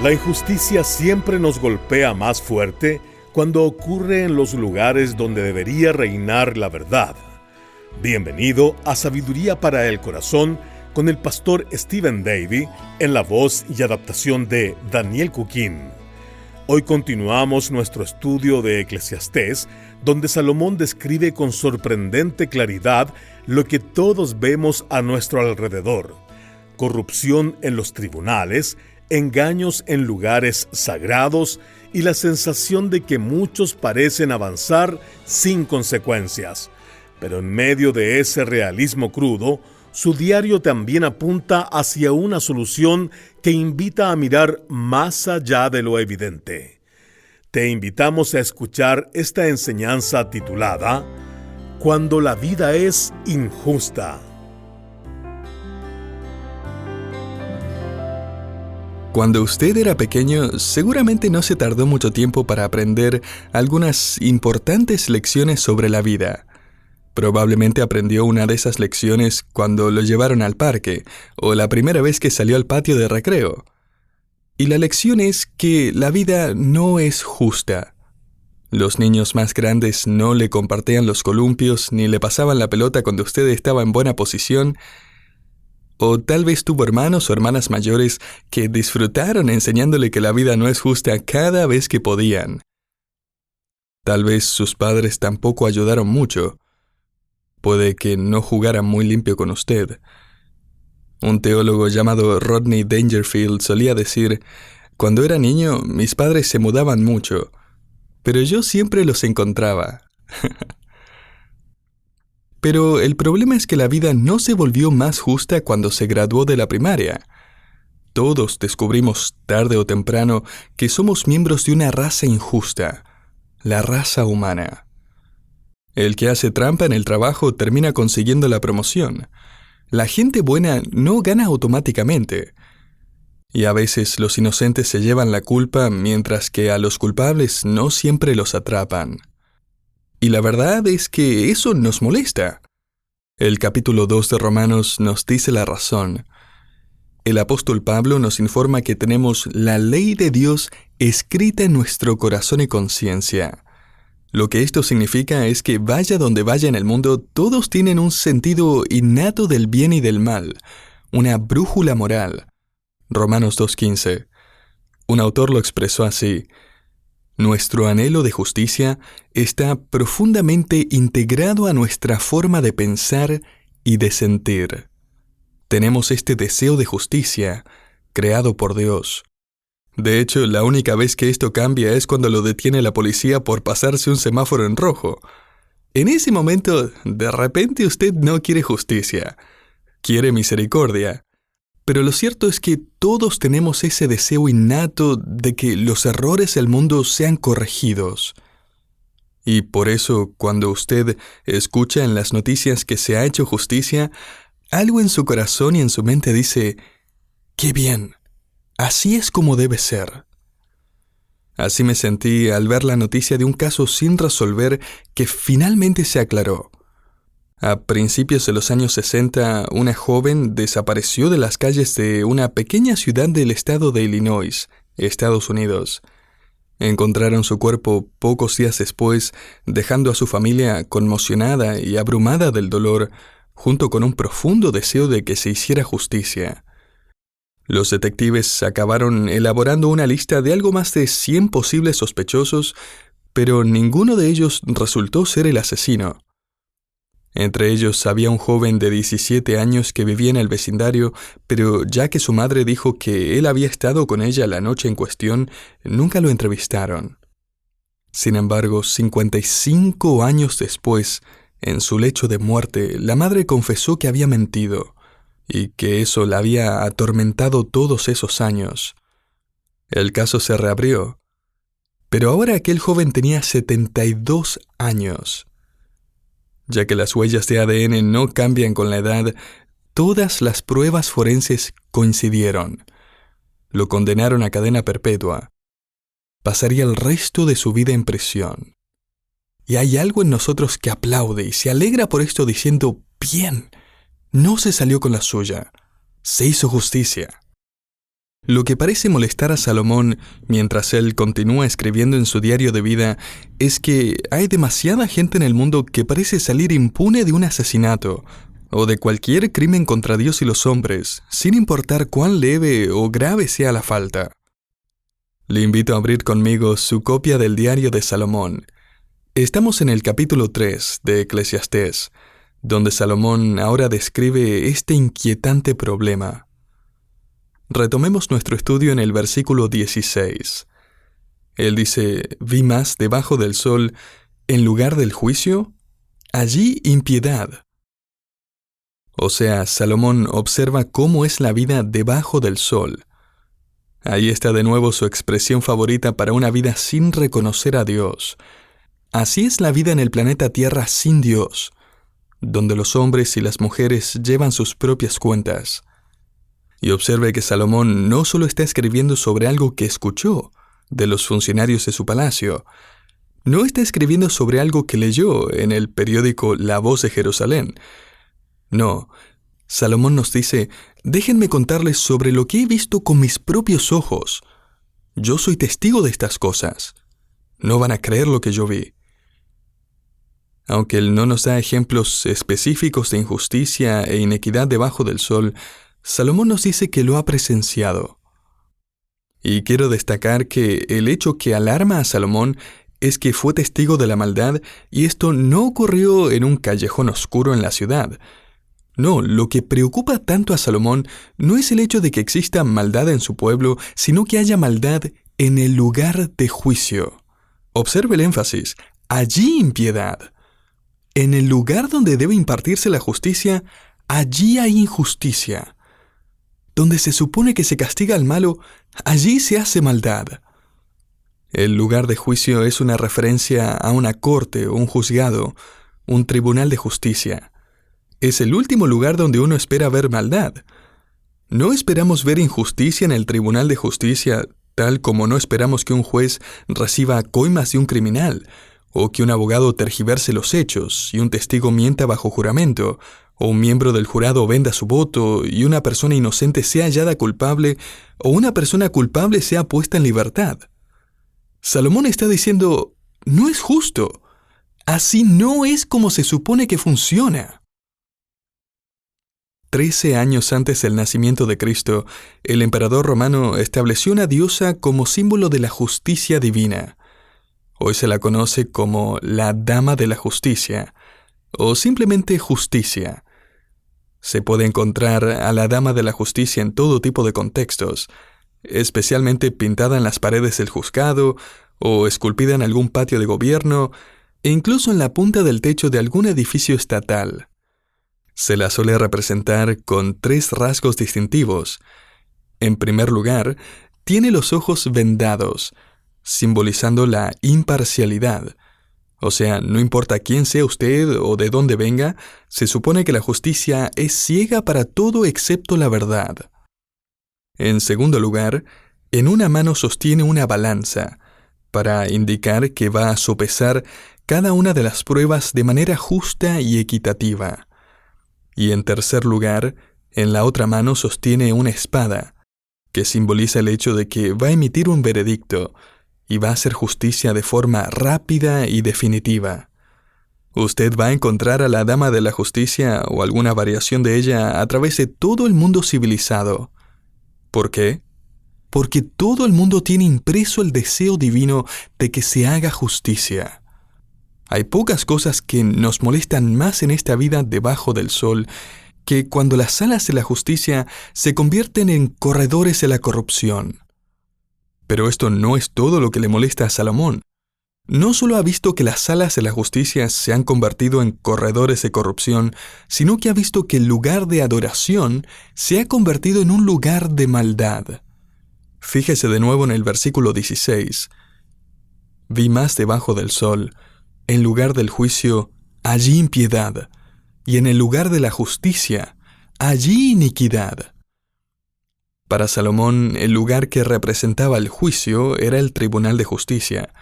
La injusticia siempre nos golpea más fuerte cuando ocurre en los lugares donde debería reinar la verdad. Bienvenido a Sabiduría para el Corazón con el pastor Stephen Davey en la voz y adaptación de Daniel Cuquín. Hoy continuamos nuestro estudio de Eclesiastés, donde Salomón describe con sorprendente claridad lo que todos vemos a nuestro alrededor: corrupción en los tribunales, engaños en lugares sagrados y la sensación de que muchos parecen avanzar sin consecuencias. Pero en medio de ese realismo crudo, su diario también apunta hacia una solución que invita a mirar más allá de lo evidente. Te invitamos a escuchar esta enseñanza titulada Cuando la vida es injusta. Cuando usted era pequeño, seguramente no se tardó mucho tiempo para aprender algunas importantes lecciones sobre la vida. Probablemente aprendió una de esas lecciones cuando lo llevaron al parque o la primera vez que salió al patio de recreo. Y la lección es que la vida no es justa. Los niños más grandes no le compartían los columpios ni le pasaban la pelota cuando usted estaba en buena posición. O tal vez tuvo hermanos o hermanas mayores que disfrutaron enseñándole que la vida no es justa cada vez que podían. Tal vez sus padres tampoco ayudaron mucho. Puede que no jugaran muy limpio con usted. Un teólogo llamado Rodney Dangerfield solía decir: cuando era niño, mis padres se mudaban mucho, pero yo siempre los encontraba. Pero el problema es que la vida no se volvió más justa cuando se graduó de la primaria. Todos descubrimos tarde o temprano que somos miembros de una raza injusta, la raza humana. El que hace trampa en el trabajo termina consiguiendo la promoción. La gente buena no gana automáticamente. Y a veces los inocentes se llevan la culpa, mientras que a los culpables no siempre los atrapan. Y la verdad es que eso nos molesta. El capítulo 2 de Romanos nos dice la razón. El apóstol Pablo nos informa que tenemos la ley de Dios escrita en nuestro corazón y conciencia. Lo que esto significa es que vaya donde vaya en el mundo, todos tienen un sentido innato del bien y del mal, una brújula moral. Romanos 2:15. Un autor lo expresó así: nuestro anhelo de justicia está profundamente integrado a nuestra forma de pensar y de sentir. Tenemos este deseo de justicia, creado por Dios. De hecho, la única vez que esto cambia es cuando lo detiene la policía por pasarse un semáforo en rojo. En ese momento, de repente usted no quiere justicia, quiere misericordia. Pero lo cierto es que todos tenemos ese deseo innato de que los errores del mundo sean corregidos. Y por eso, cuando usted escucha en las noticias que se ha hecho justicia, algo en su corazón y en su mente dice: ¡qué bien! Así es como debe ser. Así me sentí al ver la noticia de un caso sin resolver que finalmente se aclaró. A principios de los años 60, una joven desapareció de las calles de una pequeña ciudad del estado de Illinois, Estados Unidos. Encontraron su cuerpo pocos días después, dejando a su familia conmocionada y abrumada del dolor, junto con un profundo deseo de que se hiciera justicia. Los detectives acabaron elaborando una lista de algo más de 100 posibles sospechosos, pero ninguno de ellos resultó ser el asesino. Entre ellos había un joven de 17 años que vivía en el vecindario, pero ya que su madre dijo que él había estado con ella la noche en cuestión, nunca lo entrevistaron. Sin embargo, 55 años después, en su lecho de muerte, la madre confesó que había mentido, y que eso la había atormentado todos esos años. El caso se reabrió, pero ahora aquel joven tenía 72 años. Ya que las huellas de ADN no cambian con la edad, todas las pruebas forenses coincidieron. Lo condenaron a cadena perpetua. Pasaría el resto de su vida en prisión. Y hay algo en nosotros que aplaude y se alegra por esto diciendo: bien, no se salió con la suya, se hizo justicia. Lo que parece molestar a Salomón mientras él continúa escribiendo en su diario de vida es que hay demasiada gente en el mundo que parece salir impune de un asesinato o de cualquier crimen contra Dios y los hombres, sin importar cuán leve o grave sea la falta. Le invito a abrir conmigo su copia del diario de Salomón. Estamos en el capítulo 3 de Eclesiastés, donde Salomón ahora describe este inquietante problema. Retomemos nuestro estudio en el versículo 16. Él dice, «Vi más debajo del sol, en lugar del juicio, allí impiedad». O sea, Salomón observa cómo es la vida debajo del sol. Ahí está de nuevo su expresión favorita para una vida sin reconocer a Dios. Así es la vida en el planeta Tierra sin Dios, donde los hombres y las mujeres llevan sus propias cuentas. Y observe que Salomón no solo está escribiendo sobre algo que escuchó de los funcionarios de su palacio, no está escribiendo sobre algo que leyó en el periódico La Voz de Jerusalén. No, Salomón nos dice, déjenme contarles sobre lo que he visto con mis propios ojos. Yo soy testigo de estas cosas. No van a creer lo que yo vi. Aunque él no nos da ejemplos específicos de injusticia e inequidad debajo del sol, Salomón nos dice que lo ha presenciado. Y quiero destacar que el hecho que alarma a Salomón es que fue testigo de la maldad y esto no ocurrió en un callejón oscuro en la ciudad. No, lo que preocupa tanto a Salomón no es el hecho de que exista maldad en su pueblo, sino que haya maldad en el lugar de juicio. Observe el énfasis, allí impiedad. En el lugar donde debe impartirse la justicia, allí hay injusticia. Donde se supone que se castiga al malo, allí se hace maldad. El lugar de juicio es una referencia a una corte o un juzgado, un tribunal de justicia. Es el último lugar donde uno espera ver maldad. No esperamos ver injusticia en el tribunal de justicia, tal como no esperamos que un juez reciba coimas de un criminal, o que un abogado tergiverse los hechos y un testigo mienta bajo juramento, o un miembro del jurado venda su voto y una persona inocente sea hallada culpable o una persona culpable sea puesta en libertad. Salomón está diciendo, no es justo. Así no es como se supone que funciona. 13 años antes del nacimiento de Cristo, el emperador romano estableció una diosa como símbolo de la justicia divina. Hoy se la conoce como la Dama de la Justicia, o simplemente Justicia. Se puede encontrar a la Dama de la Justicia en todo tipo de contextos, especialmente pintada en las paredes del juzgado, o esculpida en algún patio de gobierno, e incluso en la punta del techo de algún edificio estatal. Se la suele representar con 3 rasgos distintivos. En primer lugar, tiene los ojos vendados, simbolizando la imparcialidad. O sea, no importa quién sea usted o de dónde venga, se supone que la justicia es ciega para todo excepto la verdad. En segundo lugar, en una mano sostiene una balanza, para indicar que va a sopesar cada una de las pruebas de manera justa y equitativa. Y en tercer lugar, en la otra mano sostiene una espada, que simboliza el hecho de que va a emitir un veredicto, y va a hacer justicia de forma rápida y definitiva. Usted va a encontrar a la Dama de la Justicia o alguna variación de ella a través de todo el mundo civilizado. ¿Por qué? Porque todo el mundo tiene impreso el deseo divino de que se haga justicia. Hay pocas cosas que nos molestan más en esta vida debajo del sol que cuando las salas de la justicia se convierten en corredores de la corrupción. Pero esto no es todo lo que le molesta a Salomón. No solo ha visto que las salas de la justicia se han convertido en corredores de corrupción, sino que ha visto que el lugar de adoración se ha convertido en un lugar de maldad. Fíjese de nuevo en el versículo 16. Vi más debajo del sol, en lugar del juicio, allí impiedad, y en el lugar de la justicia, allí iniquidad. Para Salomón, el lugar que representaba el juicio era el tribunal de justicia,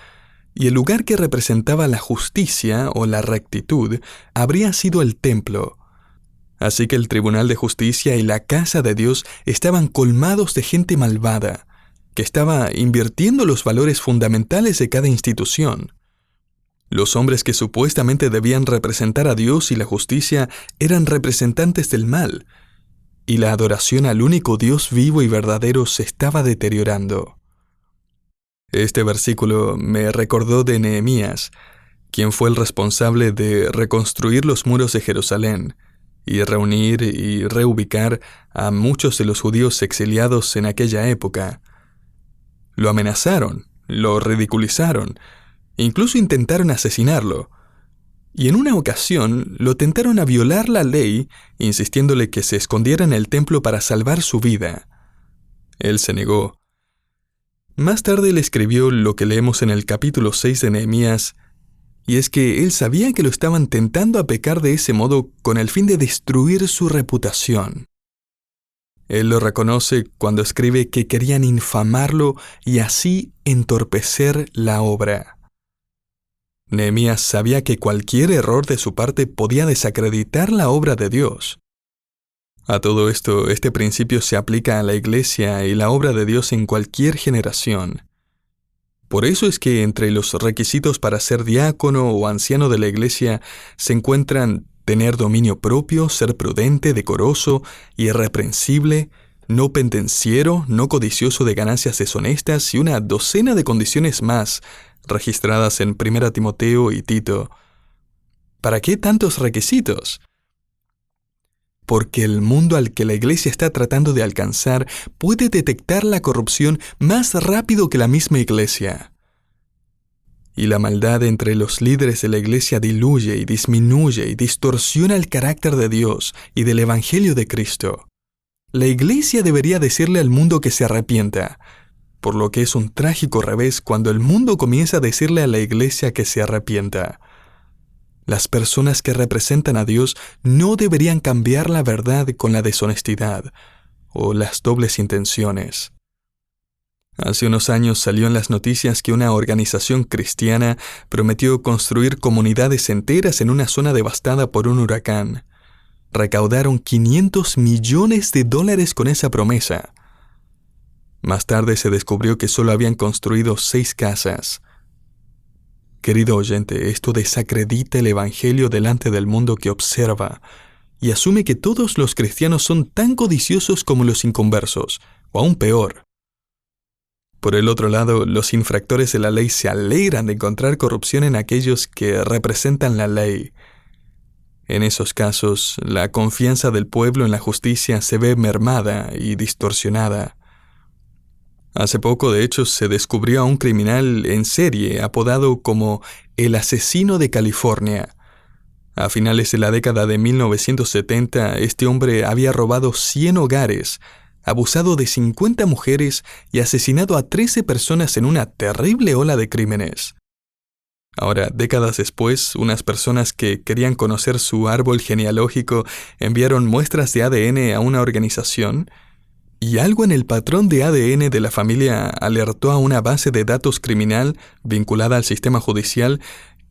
y el lugar que representaba la justicia o la rectitud habría sido el templo. Así que el Tribunal de Justicia y la casa de Dios estaban colmados de gente malvada, que estaba invirtiendo los valores fundamentales de cada institución. Los hombres que supuestamente debían representar a Dios y la justicia eran representantes del mal, y la adoración al único Dios vivo y verdadero se estaba deteriorando. Este versículo me recordó de Nehemías, quien fue el responsable de reconstruir los muros de Jerusalén y reunir y reubicar a muchos de los judíos exiliados en aquella época. Lo amenazaron, lo ridiculizaron, incluso intentaron asesinarlo. Y en una ocasión lo tentaron a violar la ley, insistiéndole que se escondiera en el templo para salvar su vida. Él se negó. Más tarde le escribió lo que leemos en el capítulo 6 de Nehemías, y es que él sabía que lo estaban tentando a pecar de ese modo con el fin de destruir su reputación. Él lo reconoce cuando escribe que querían infamarlo y así entorpecer la obra. Nehemías sabía que cualquier error de su parte podía desacreditar la obra de Dios. A todo esto, este principio se aplica a la iglesia y la obra de Dios en cualquier generación. Por eso es que entre los requisitos para ser diácono o anciano de la iglesia se encuentran tener dominio propio, ser prudente, decoroso, irreprensible, no pendenciero, no codicioso de ganancias deshonestas y una docena de condiciones más registradas en 1 Timoteo y Tito. ¿Para qué tantos requisitos? Porque el mundo al que la iglesia está tratando de alcanzar puede detectar la corrupción más rápido que la misma iglesia. Y la maldad entre los líderes de la iglesia diluye y disminuye y distorsiona el carácter de Dios y del Evangelio de Cristo. La iglesia debería decirle al mundo que se arrepienta, por lo que es un trágico revés cuando el mundo comienza a decirle a la iglesia que se arrepienta. Las personas que representan a Dios no deberían cambiar la verdad con la deshonestidad o las dobles intenciones. Hace unos años salió en las noticias que una organización cristiana prometió construir comunidades enteras en una zona devastada por un huracán. Recaudaron $500 millones con esa promesa. Más tarde se descubrió que solo habían construido 6 casas. Querido oyente, esto desacredita el Evangelio delante del mundo que observa y asume que todos los cristianos son tan codiciosos como los inconversos, o aún peor. Por el otro lado, los infractores de la ley se alegran de encontrar corrupción en aquellos que representan la ley. En esos casos, la confianza del pueblo en la justicia se ve mermada y distorsionada. Hace poco, de hecho, se descubrió a un criminal en serie apodado como el asesino de California. A finales de la década de 1970, este hombre había robado 100 hogares, abusado de 50 mujeres y asesinado a 13 personas en una terrible ola de crímenes. Ahora, décadas después, unas personas que querían conocer su árbol genealógico enviaron muestras de ADN a una organización, y algo en el patrón de ADN de la familia alertó a una base de datos criminal vinculada al sistema judicial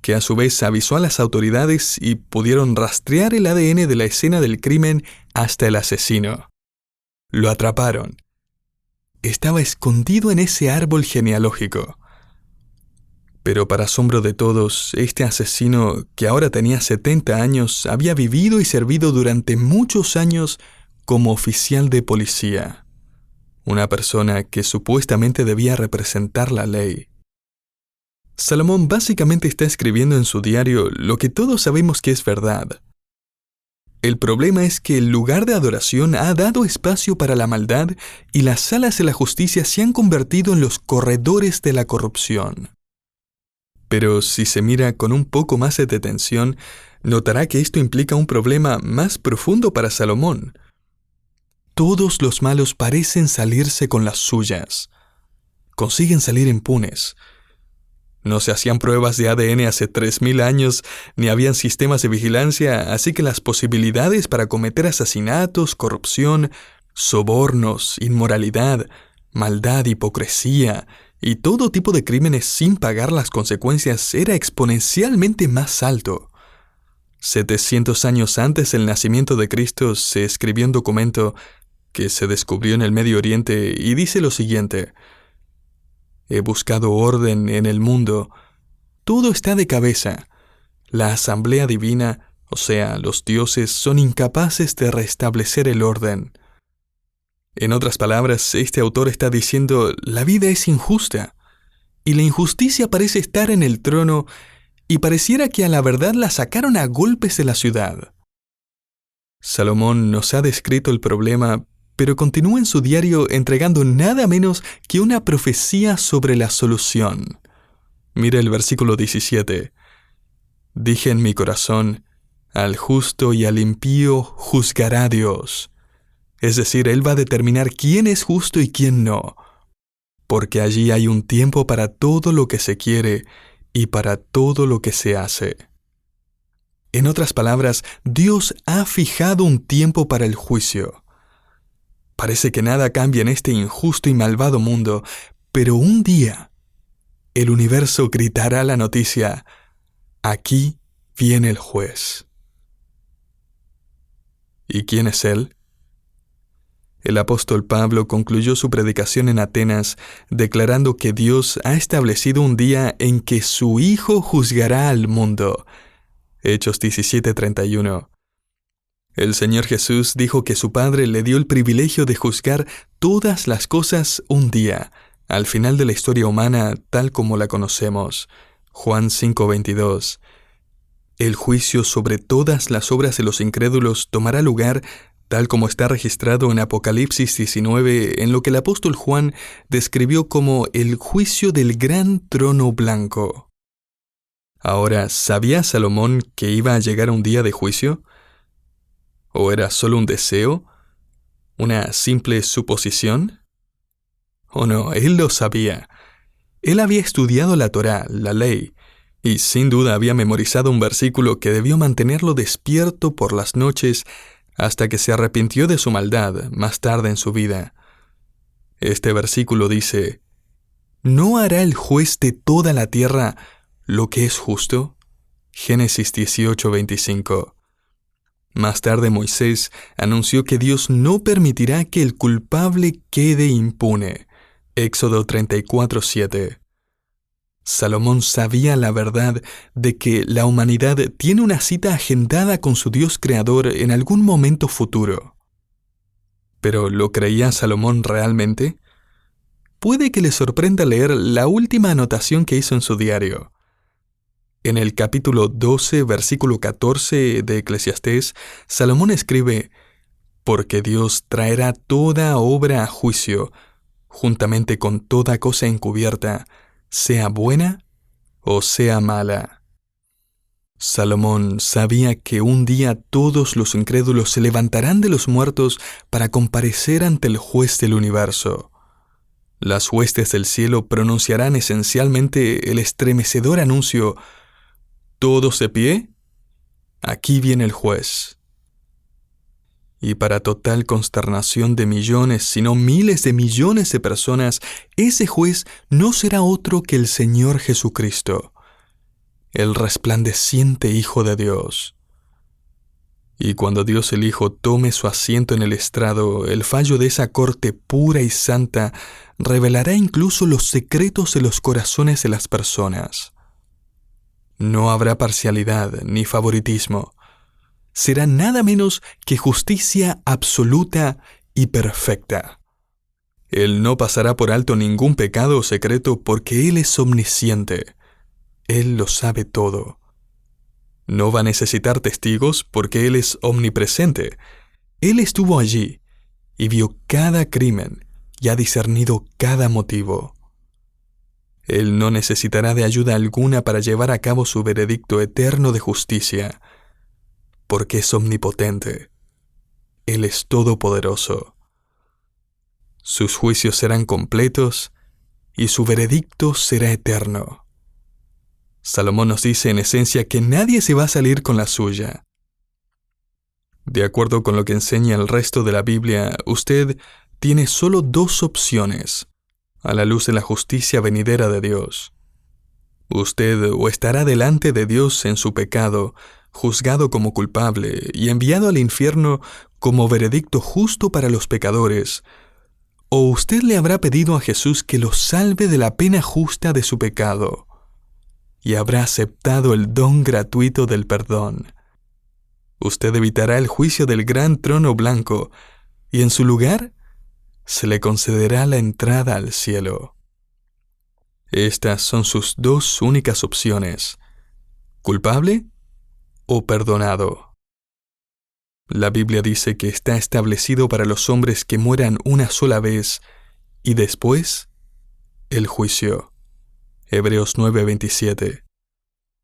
que a su vez avisó a las autoridades y pudieron rastrear el ADN de la escena del crimen hasta el asesino. Lo atraparon. Estaba escondido en ese árbol genealógico. Pero para asombro de todos, este asesino, que ahora tenía 70 años, había vivido y servido durante muchos años como oficial de policía. Una persona que supuestamente debía representar la ley. Salomón básicamente está escribiendo en su diario lo que todos sabemos que es verdad. El problema es que el lugar de adoración ha dado espacio para la maldad y las salas de la justicia se han convertido en los corredores de la corrupción. Pero si se mira con un poco más de detención, notará que esto implica un problema más profundo para Salomón. Todos los malos parecen salirse con las suyas. Consiguen salir impunes. No se hacían pruebas de ADN hace 3.000 años, ni habían sistemas de vigilancia, así que las posibilidades para cometer asesinatos, corrupción, sobornos, inmoralidad, maldad, hipocresía y todo tipo de crímenes sin pagar las consecuencias era exponencialmente más alto. 700 años antes del nacimiento de Cristo se escribió un documento que se descubrió en el Medio Oriente y dice lo siguiente: he buscado orden en el mundo, todo está de cabeza. La asamblea divina, o sea, los dioses, son incapaces de restablecer el orden. En otras palabras, este autor está diciendo, la vida es injusta, y la injusticia parece estar en el trono, y pareciera que a la verdad la sacaron a golpes de la ciudad. Salomón nos ha descrito el problema, pero continúa en su diario entregando nada menos que una profecía sobre la solución. Mira el versículo 17. Dije en mi corazón, al justo y al impío juzgará Dios. Es decir, Él va a determinar quién es justo y quién no, porque allí hay un tiempo para todo lo que se quiere y para todo lo que se hace. En otras palabras, Dios ha fijado un tiempo para el juicio. Parece que nada cambia en este injusto y malvado mundo, pero un día el universo gritará la noticia: aquí viene el juez. ¿Y quién es él? El apóstol Pablo concluyó su predicación en Atenas declarando que Dios ha establecido un día en que su Hijo juzgará al mundo. Hechos 17:31. El Señor Jesús dijo que su Padre le dio el privilegio de juzgar todas las cosas un día, al final de la historia humana tal como la conocemos. Juan 5:22. El juicio sobre todas las obras de los incrédulos tomará lugar tal como está registrado en Apocalipsis 19, en lo que el apóstol Juan describió como el juicio del gran trono blanco. Ahora, ¿sabía Salomón que iba a llegar un día de juicio? ¿O era solo un deseo? ¿Una simple suposición? Oh no, él lo sabía. Él había estudiado la Torá, la ley, y sin duda había memorizado un versículo que debió mantenerlo despierto por las noches hasta que se arrepintió de su maldad más tarde en su vida. Este versículo dice: ¿no hará el juez de toda la tierra lo que es justo? Génesis 18:25. Más tarde Moisés anunció que Dios no permitirá que el culpable quede impune. Éxodo 34:7. Salomón sabía la verdad de que la humanidad tiene una cita agendada con su Dios creador en algún momento futuro. ¿Pero lo creía Salomón realmente? Puede que le sorprenda leer la última anotación que hizo en su diario. En el capítulo 12, versículo 14 de Eclesiastés, Salomón escribe: porque Dios traerá toda obra a juicio, juntamente con toda cosa encubierta, sea buena o sea mala. Salomón sabía que un día todos los incrédulos se levantarán de los muertos para comparecer ante el juez del universo. Las huestes del cielo pronunciarán esencialmente el estremecedor anuncio: ¿todos de pie? Aquí viene el juez. Y para total consternación de millones, sino miles de millones de personas, ese juez no será otro que el Señor Jesucristo, el resplandeciente Hijo de Dios. Y cuando Dios el Hijo tome su asiento en el estrado, el fallo de esa corte pura y santa revelará incluso los secretos de los corazones de las personas. No habrá parcialidad ni favoritismo. Será nada menos que justicia absoluta y perfecta. Él no pasará por alto ningún pecado o secreto porque Él es omnisciente. Él lo sabe todo. No va a necesitar testigos porque Él es omnipresente. Él estuvo allí y vio cada crimen y ha discernido cada motivo. Él no necesitará de ayuda alguna para llevar a cabo su veredicto eterno de justicia, porque es omnipotente. Él es todopoderoso. Sus juicios serán completos y su veredicto será eterno. Salomón nos dice en esencia que nadie se va a salir con la suya. De acuerdo con lo que enseña el resto de la Biblia, usted tiene solo dos opciones a la luz de la justicia venidera de Dios. Usted o estará delante de Dios en su pecado, juzgado como culpable y enviado al infierno como veredicto justo para los pecadores, o usted le habrá pedido a Jesús que lo salve de la pena justa de su pecado y habrá aceptado el don gratuito del perdón. Usted evitará el juicio del gran trono blanco y en su lugar se le concederá la entrada al cielo. Estas son sus dos únicas opciones: culpable o perdonado. La Biblia dice que está establecido para los hombres que mueran una sola vez y después el juicio. Hebreos 9:27.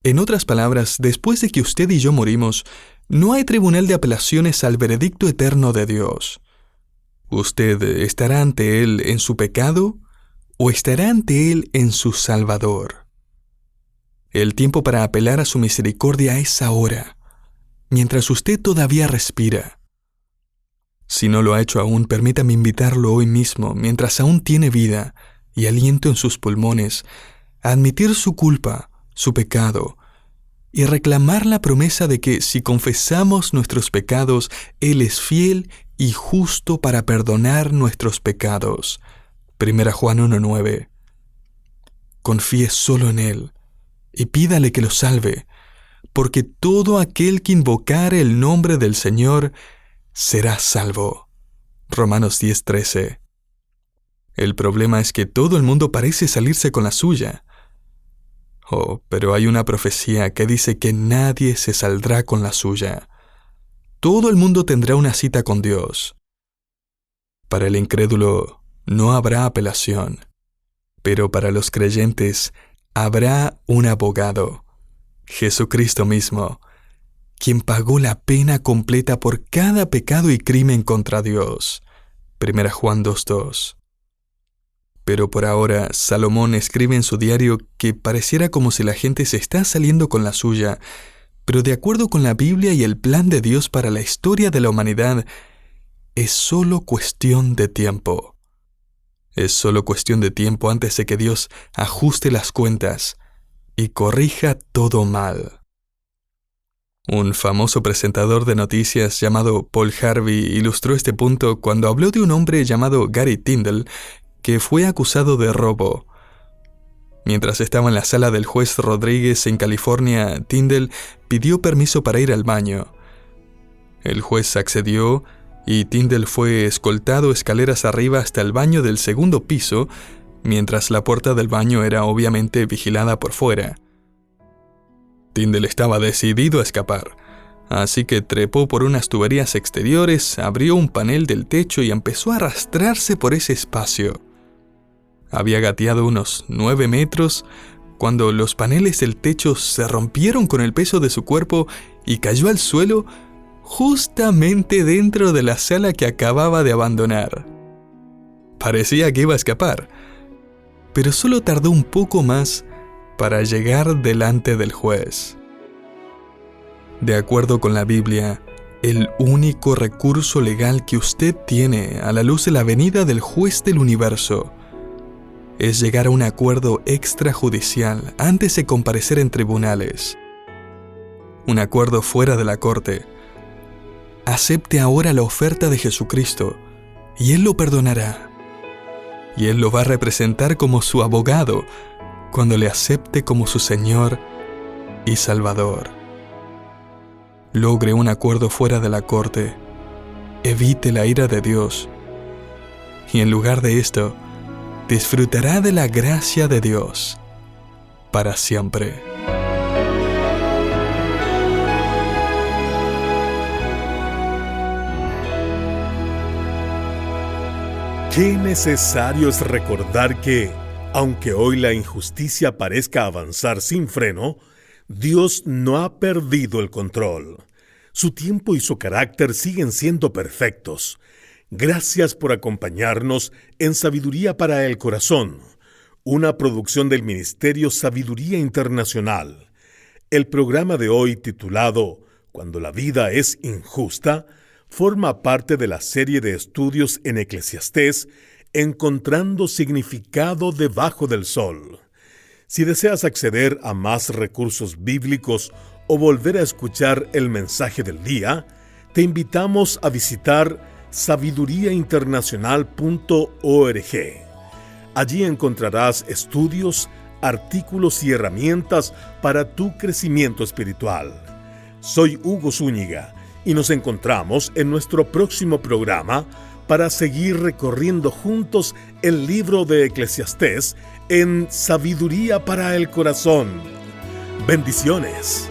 En otras palabras, después de que usted y yo morimos, no hay tribunal de apelaciones al veredicto eterno de Dios. ¿Usted estará ante Él en su pecado o estará ante Él en su Salvador? El tiempo para apelar a su misericordia es ahora, mientras usted todavía respira. Si no lo ha hecho aún, permítame invitarlo hoy mismo, mientras aún tiene vida y aliento en sus pulmones, a admitir su culpa, su pecado, y reclamar la promesa de que si confesamos nuestros pecados, Él es fiel y justo para perdonar nuestros pecados. 1 Juan 1:9. Confíe solo en Él y pídale que lo salve, porque todo aquel que invocare el nombre del Señor será salvo. Romanos 10:13. El problema es que todo el mundo parece salirse con la suya. Oh, pero hay una profecía que dice que nadie se saldrá con la suya. Todo el mundo tendrá una cita con Dios. Para el incrédulo no habrá apelación, pero para los creyentes habrá un abogado, Jesucristo mismo, quien pagó la pena completa por cada pecado y crimen contra Dios. 1 Juan 2:2. Pero por ahora, Salomón escribe en su diario que pareciera como si la gente se está saliendo con la suya, pero de acuerdo con la Biblia y el plan de Dios para la historia de la humanidad, es solo cuestión de tiempo. Es solo cuestión de tiempo antes de que Dios ajuste las cuentas y corrija todo mal. Un famoso presentador de noticias llamado Paul Harvey ilustró este punto cuando habló de un hombre llamado Gary Tyndall que fue acusado de robo. Mientras estaba en la sala del juez Rodríguez en California, Tyndall pidió permiso para ir al baño. El juez accedió y Tyndall fue escoltado escaleras arriba hasta el baño del segundo piso, mientras la puerta del baño era obviamente vigilada por fuera. Tyndall estaba decidido a escapar, así que trepó por unas tuberías exteriores, abrió un panel del techo y empezó a arrastrarse por ese espacio. Había gateado unos 9 metros cuando los paneles del techo se rompieron con el peso de su cuerpo y cayó al suelo justamente dentro de la sala que acababa de abandonar. Parecía que iba a escapar, pero solo tardó un poco más para llegar delante del juez. De acuerdo con la Biblia, el único recurso legal que usted tiene a la luz de la venida del juez del universo es llegar a un acuerdo extrajudicial antes de comparecer en tribunales. Un acuerdo fuera de la corte. Acepte ahora la oferta de Jesucristo y Él lo perdonará. Y Él lo va a representar como su abogado cuando le acepte como su Señor y Salvador. Logre un acuerdo fuera de la corte. Evite la ira de Dios. Y en lugar de esto, disfrutará de la gracia de Dios para siempre. Qué necesario es recordar que, aunque hoy la injusticia parezca avanzar sin freno, Dios no ha perdido el control. Su tiempo y su carácter siguen siendo perfectos. Gracias por acompañarnos en Sabiduría para el Corazón, una producción del Ministerio Sabiduría Internacional. El programa de hoy, titulado Cuando la vida es injusta, forma parte de la serie de estudios en Eclesiastés, Encontrando significado debajo del sol. Si deseas acceder a más recursos bíblicos o volver a escuchar el mensaje del día, te invitamos a visitar sabiduriainternacional.org. Allí encontrarás estudios, artículos y herramientas para tu crecimiento espiritual. Soy Hugo Zúñiga y nos encontramos en nuestro próximo programa para seguir recorriendo juntos el libro de Eclesiastés en Sabiduría para el Corazón. Bendiciones.